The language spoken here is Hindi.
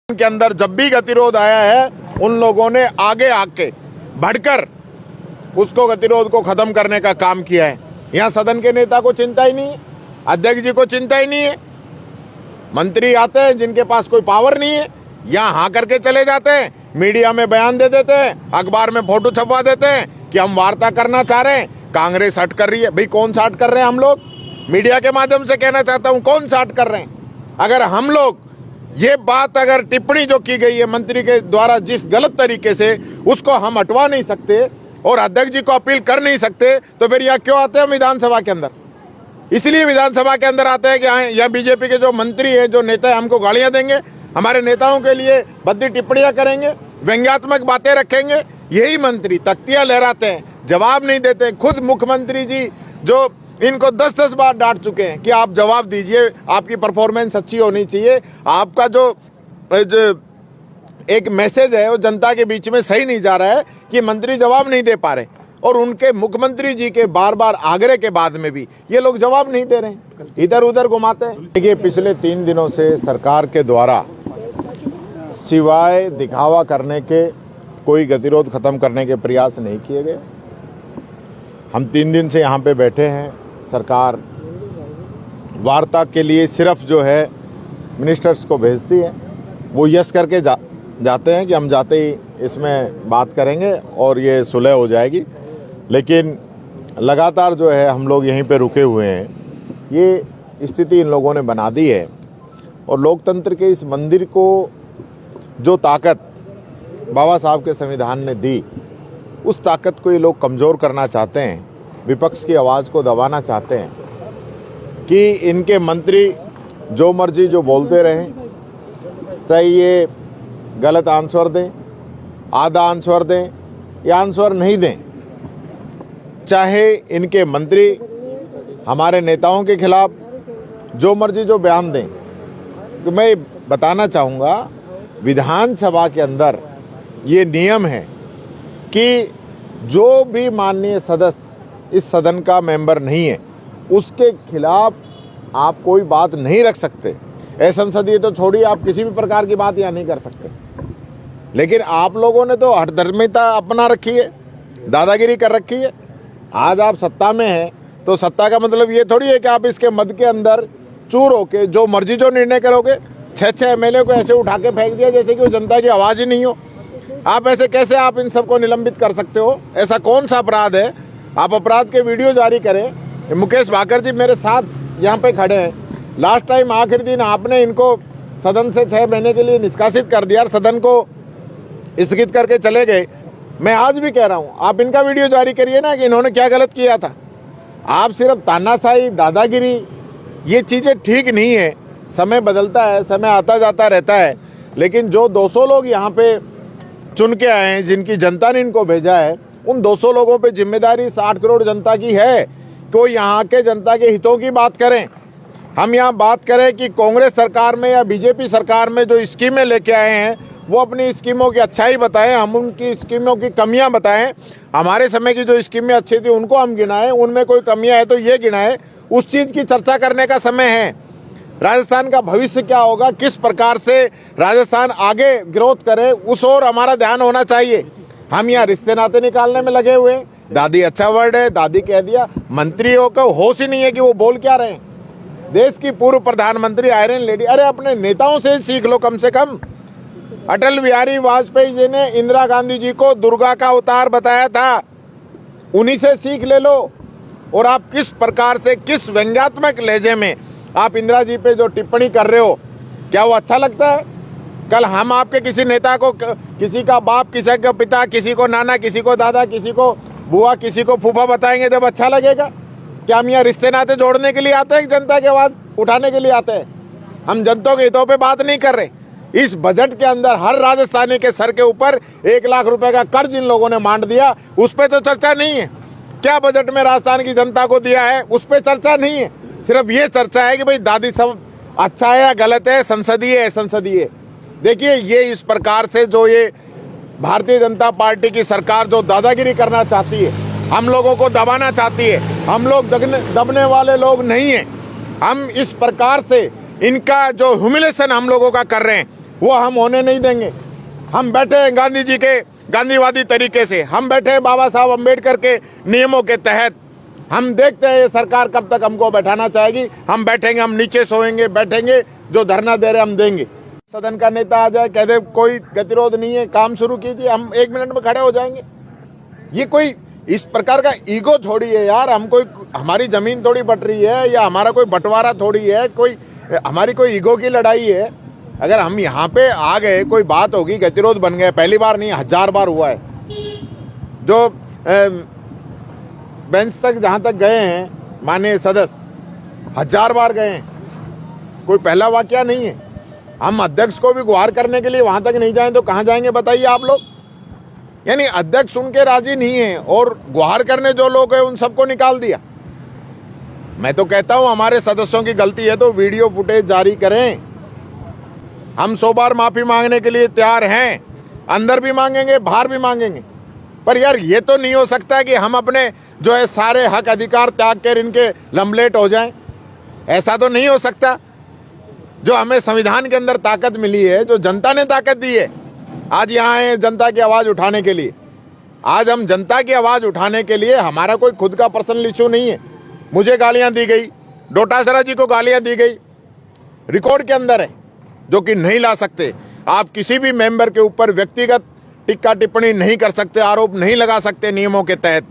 के अंदर जब भी गतिरोध आया है उन लोगों ने आगे आके बढ़कर उसको गतिरोध को खत्म करने का काम किया है। यहाँ सदन के नेता को चिंता ही नहीं है, अध्यक्ष जी को चिंता ही नहीं है। मंत्री आते हैं जिनके पास कोई पावर नहीं है, यहाँ हाँ करके चले जाते हैं, मीडिया में बयान दे देते हैं, अखबार में फोटो छपवा देते हैं कि हम वार्ता करना चाह रहे हैं, कांग्रेस हट कर रही है। भाई कौन सा हट कर रहे हैं? हम लोग मीडिया के माध्यम से कहना चाहता हूं, कौन सा हट कर रहे हैं? अगर हम लोग ये बात, अगर टिप्पणी जो की गई है मंत्री के द्वारा जिस गलत तरीके से, उसको हम हटवा नहीं सकते और अध्यक्ष जी को अपील कर नहीं सकते, तो फिर यहाँ क्यों आते हैं विधानसभा के अंदर? इसलिए विधानसभा के अंदर आते हैं कि यहाँ बीजेपी के जो मंत्री है, जो नेता है, हमको गालियां देंगे, हमारे नेताओं के लिए भद्दी टिप्पणियां करेंगे, व्यंग्यात्मक बातें रखेंगे। यही मंत्री तख्तियां लहराते हैं, जवाब नहीं देते हैं। खुद मुख्यमंत्री जी जो इनको 10-10 बार डांट चुके हैं कि आप जवाब दीजिए, आपकी परफॉर्मेंस अच्छी होनी चाहिए, आपका जो एक मैसेज है वो जनता के बीच में सही नहीं जा रहा है, कि मंत्री जवाब नहीं दे पा रहे। और उनके मुख्यमंत्री जी के बार बार आग्रह के बाद में भी ये लोग जवाब नहीं दे रहे हैं, इधर उधर घुमाते हैं। देखिए, पिछले 3 दिनों से सरकार के द्वारा सिवाय दिखावा करने के कोई गतिरोध खत्म करने के प्रयास नहीं किए गए। हम 3 दिन से यहाँ पे बैठे हैं। सरकार वार्ता के लिए सिर्फ जो है मिनिस्टर्स को भेजती है, वो यस करके जाते हैं कि हम जाते ही इसमें बात करेंगे और ये सुलह हो जाएगी। लेकिन लगातार जो है हम लोग यहीं पे रुके हुए हैं। ये स्थिति इन लोगों ने बना दी है और लोकतंत्र के इस मंदिर को जो ताकत बाबा साहब के संविधान ने दी, उस ताकत को ये लोग कमज़ोर करना चाहते हैं, विपक्ष की आवाज़ को दबाना चाहते हैं कि इनके मंत्री जो मर्जी जो बोलते रहें, चाहे ये गलत आंसर दें, आधा आंसर दें या आंसर नहीं दें, चाहे इनके मंत्री हमारे नेताओं के खिलाफ जो मर्जी जो बयान दें। तो मैं बताना चाहूँगा, विधानसभा के अंदर ये नियम है कि जो भी माननीय सदस्य इस सदन का मेंबर नहीं है, उसके खिलाफ आप कोई बात नहीं रख सकते। असंसदीय तो छोड़िए, आप किसी भी प्रकार की बात यहाँ नहीं कर सकते। लेकिन आप लोगों ने तो हठधर्मिता अपना रखी है, दादागिरी कर रखी है। आज आप सत्ता में हैं तो सत्ता का मतलब ये थोड़ी है कि आप इसके मद के अंदर चूर होके जो मर्जी जो निर्णय करोगे। 6 एमएलए को ऐसे उठा के फेंक दिया जैसे कि वो जनता की आवाज़ ही नहीं हो। आप ऐसे कैसे आप इन सबको निलंबित कर सकते हो? ऐसा कौन सा अपराध है? आप अपराध के वीडियो जारी करें। मुकेश भाकर जी मेरे साथ यहाँ पे खड़े हैं। लास्ट टाइम आखिरी दिन आपने इनको सदन से 6 महीने के लिए निष्कासित कर दिया, सदन को स्थगित करके चले गए। मैं आज भी कह रहा हूँ, आप इनका वीडियो जारी करिए ना कि इन्होंने क्या गलत किया था। आप सिर्फ तानाशाही, दादागिरी, ये चीज़ें ठीक नहीं है। समय बदलता है, समय आता जाता रहता है, लेकिन जो 200 लोग यहाँ पे चुन के आए हैं, जिनकी जनता ने इनको भेजा है, उन 200 लोगों पे जिम्मेदारी 60 करोड़ जनता की है। तो यहाँ के जनता के हितों की बात करें। हम यहाँ बात करें कि कांग्रेस सरकार में या बीजेपी सरकार में जो स्कीमें लेके आए हैं, वो अपनी स्कीमों की अच्छाई बताएं, हम उनकी स्कीमों की कमियां बताएं। हमारे समय की जो स्कीमें अच्छी थी उनको हम गिनाएं, उनमें कोई कमियां है तो ये गिनाएं। उस चीज़ की चर्चा करने का समय है। राजस्थान का भविष्य क्या होगा, किस प्रकार से राजस्थान आगे ग्रोथ करे, उस ओर हमारा ध्यान होना चाहिए। हम यहाँ रिश्ते नाते निकालने में लगे हुए हैं। दादी अच्छा वर्ड है, दादी कह दिया। मंत्रियों को होश ही नहीं है कि वो बोल क्या रहे हैं। देश की पूर्व प्रधानमंत्री आयरन लेडी, अरे अपने नेताओं से सीख लो कम से कम। अटल बिहारी वाजपेयी जी ने इंदिरा गांधी जी को दुर्गा का अवतार बताया था, उन्हीं से सीख ले लो। और आप किस प्रकार से, किस व्यंग्यात्मक लहजे में आप इंदिरा जी पे जो टिप्पणी कर रहे हो, क्या वो अच्छा लगता है? कल हम आपके किसी नेता को, किसी का बाप, किसी का पिता, किसी को नाना, किसी को दादा, किसी को बुआ, किसी को फूफा बताएंगे, जब अच्छा लगेगा? क्या हम यहाँ रिश्ते नाते जोड़ने के लिए आते हैं, जनता की आवाज़ उठाने के लिए आते हैं? हम जनता के हितों पे बात नहीं कर रहे। इस बजट के अंदर हर राजस्थानी के सर के ऊपर 1 लाख रुपए का कर्ज इन लोगों ने मांड दिया, उस पर तो चर्चा नहीं है। क्या बजट में राजस्थान की जनता को दिया है, उस पर चर्चा नहीं है। सिर्फ ये चर्चा है कि भाई दादी सब अच्छा है या गलत है, संसदीय है, संसदीय। देखिए, ये इस प्रकार से जो ये भारतीय जनता पार्टी की सरकार जो दादागिरी करना चाहती है, हम लोगों को दबाना चाहती है, हम लोग दबने वाले लोग नहीं हैं। हम इस प्रकार से इनका जो ह्यूमिलेशन हम लोगों का कर रहे हैं, वो हम होने नहीं देंगे। हम बैठे हैं गांधी जी के गांधीवादी तरीके से, हम बैठे हैं बाबा साहब अम्बेडकर के नियमों के तहत। हम देखते हैं ये सरकार कब तक हमको बैठाना चाहेगी। हम बैठेंगे, हम नीचे सोएंगे, बैठेंगे, जो धरना दे रहे हम देंगे। सदन का नेता आ जाए, कह दे कोई गतिरोध नहीं है, काम शुरू कीजिए, हम 1 मिनट में खड़े हो जाएंगे। ये कोई इस प्रकार का ईगो थोड़ी है यार। हम कोई, हमारी जमीन थोड़ी बट रही है या हमारा कोई बंटवारा थोड़ी है, कोई हमारी कोई ईगो की लड़ाई है। अगर हम यहाँ पे आ गए, कोई बात होगी, गतिरोध बन गए, पहली बार नहीं 1000 बार हुआ है। जो बेंच तक जहाँ तक गए हैं माननीय सदस्य, 1000 बार गए हैं, कोई पहला वाकया नहीं है। हम अध्यक्ष को भी गुहार करने के लिए वहां तक नहीं जाएं तो कहाँ जाएंगे बताइए आप लोग। यानी अध्यक्ष सुन के राजी नहीं है और गुहार करने जो लोग हैं उन सबको निकाल दिया। मैं तो कहता हूं हमारे सदस्यों की गलती है तो वीडियो फुटेज जारी करें। हम 100 बार माफी मांगने के लिए तैयार हैं, अंदर भी मांगेंगे, बाहर भी मांगेंगे। पर यार ये तो नहीं हो सकता कि हम अपने जो है सारे हक अधिकार त्याग कर इनके लम्बलेट हो जाएं। ऐसा तो नहीं हो सकता। जो हमें संविधान के अंदर ताकत मिली है, जो जनता ने ताकत दी है, आज यहाँ आए जनता की आवाज उठाने के लिए। आज हम जनता की आवाज उठाने के लिए, हमारा कोई खुद का पर्सनल इशू नहीं है। मुझे गालियां दी गई, डोटासरा जी को गालियां दी गई, रिकॉर्ड के अंदर है, जो कि नहीं ला सकते। आप किसी भी मेंबर के ऊपर व्यक्तिगत टिक्का टिप्पणी नहीं कर सकते, आरोप नहीं लगा सकते नियमों के तहत।